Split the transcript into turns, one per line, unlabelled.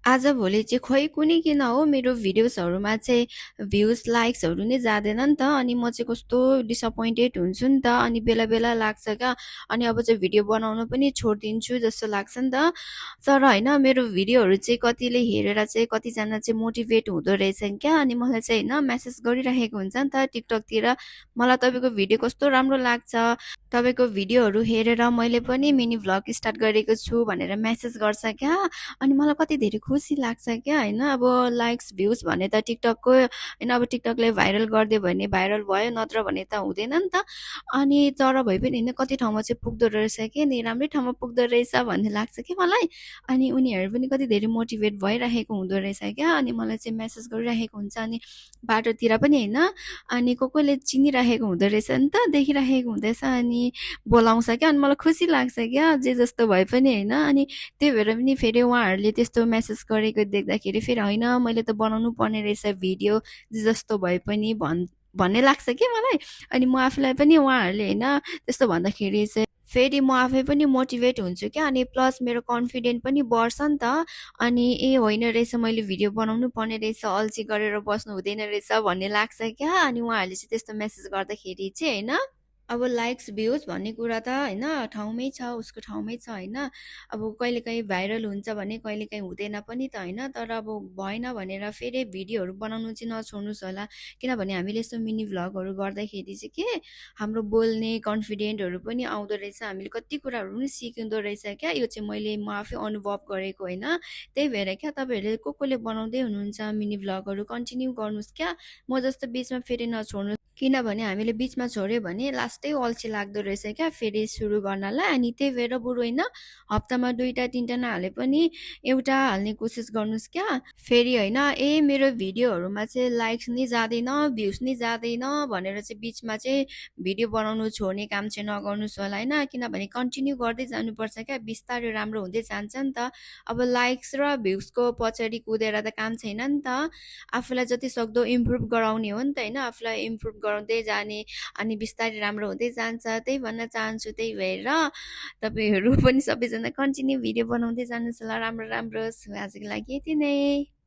आजभोलि चाहिँ खोइ कुनि किन हो मेरो भिडियोजहरूमा चाहिँ भ्युज लाइक्सहरू नै जाँदैन नि त। अनि म चाहिँ कस्तो डिसअपोइन्टेड हुन्छु नि त। अनि बेला बेला लाग्छ क्या, अनि अब चाहिँ भिडियो बनाउनु पनि छोडिदिन्छु जस्तो लाग्छ नि त। तर होइन, मेरो भिडियोहरू चाहिँ कतिले हेरेर चाहिँ कतिजना चाहिँ मोटिभेट हुँदो रहेछन् क्या। अनि मलाई चाहिँ होइन मेसेज गरिरहेको हुन्छ नि त टिकटकतिर, मलाई तपाईँको भिडियो कस्तो राम्रो लाग्छ, तपाईँको भिडियोहरू हेरेर मैले पनि मिनी भ्लग स्टार्ट गरेको छु भनेर मेसेज गर्छ क्या। अनि मलाई कति धेरै खुसी लाग्छ क्या होइन। अब लाइक्स भ्युज भने त टिकटकको होइन, अब टिकटकले भाइरल गरिदियो भने भाइरल भयो, नत्र भने त हुँदैन नि त। अनि तर भए पनि होइन, कति ठाउँमा चाहिँ पुग्दो रहेछ कि नि, राम्रै ठाउँमा पुग्दो रहेछ भन्ने लाग्छ कि मलाई। अनि उनीहरू पनि कति धेरै मोटिभेट भइरहेको हुँदो रहेछ क्या। अनि मलाई चाहिँ मेसेज गरिरहेको हुन्छ, अनि बाटोतिर पनि होइन, अनि कोले चिनिरहेको हुँदो रहेछ नि त, देखिरहेको हुँदैछ, अनि बोलाउँछ क्या। अनि मलाई खुसी लाग्छ क्या, जे जस्तो भए पनि होइन। अनि त्यही भएर पनि फेरि उहाँहरूले त्यस्तो मेसेज गरेको देख्दाखेरि फेरि होइन, मैले त बनाउनु पर्ने रहेछ भिडियो, जे जस्तो भए पनि भन्ने लाग्छ कि मलाई। अनि म आफूलाई पनि उहाँहरूले होइन त्यस्तो भन्दाखेरि चाहिँ फेरि म आफै पनि मोटिभेट हुन्छु क्या। अनि प्लस मेरो कन्फिडेन्ट पनि बढ्छ नि त। अनि ए होइन रहेछ, मैले भिडियो बनाउनु पर्ने रहेछ, अल्छी गरेर बस्नु हुँदैन रहेछ भन्ने लाग्छ क्या। अनि उहाँहरूले चाहिँ त्यस्तो मेसेज गर्दाखेरि चाहिँ होइन, अब लाइक्स भ्युज भन्ने कुरा त होइन ठाउँमै छ, उसको ठाउँमै छ होइन। अब कहिलेकाहीँ भाइरल हुन्छ भने कहिलेकाहीँ हुँदैन पनि त होइन। तर अब भएन भनेर फेरि भिडियोहरू बनाउनु चाहिँ नछोड्नुहोस् होला। किनभने हामीले यस्तो मिनी भ्लगहरू गर्दाखेरि चाहिँ के हाम्रो बोल्ने कन्फिडेन्टहरू पनि आउँदो रहेछ, हामीले कति कुराहरू पनि सिकिँदो रहेछ क्या। यो चाहिँ म आफै अनुभव गरेको होइन। त्यही भएर क्या, तपाईँहरूले कोले बनाउँदै हुनुहुन्छ मिनी भ्लगहरू कन्टिन्यू गर्नुहोस् क्या। म जस्तो बिचमा फेरि नछोड्नु, किनभने हामीले बिचमा छोड्यो भने लास्टै अल्छी लाग्दो रहेछ क्या फेरि सुरु गर्नलाई। अनि त्यही भएर बरु होइन, हप्तामा 2टा 3टा नहाले पनि एउटा हाल्ने कोसिस गर्नुहोस् क्या। फेरि होइन ए मेरो भिडियोहरूमा चाहिँ लाइक्स नै जाँदैन, भ्युज नै जाँदैन भनेर चाहिँ बिचमा चाहिँ भिडियो बनाउनु छोड्ने काम चाहिँ नगर्नुहोस् होला होइन। किनभने कन्टिन्यू गर्दै जानुपर्छ क्या, बिस्तारै राम्रो हुँदै जान्छ नि त। अब लाइक्स र भ्युजको पछाडि कुदेर त काम छैन नि त। आफूलाई जति सक्दो इम्प्रुभ गराउने हो नि त होइन, आफूलाई इम्प्रुभ गराउँदै जाने, अनि बिस्तारै राम्रो हुँदै जान्छ, त्यही भन्न चाहन्छु। त्यही भएर तपाईँहरू पनि सबैजना कन्टिन्यू भिडियो बनाउँदै जानुहोस् होला, राम्रो राम्रो। आजको लागि यति नै।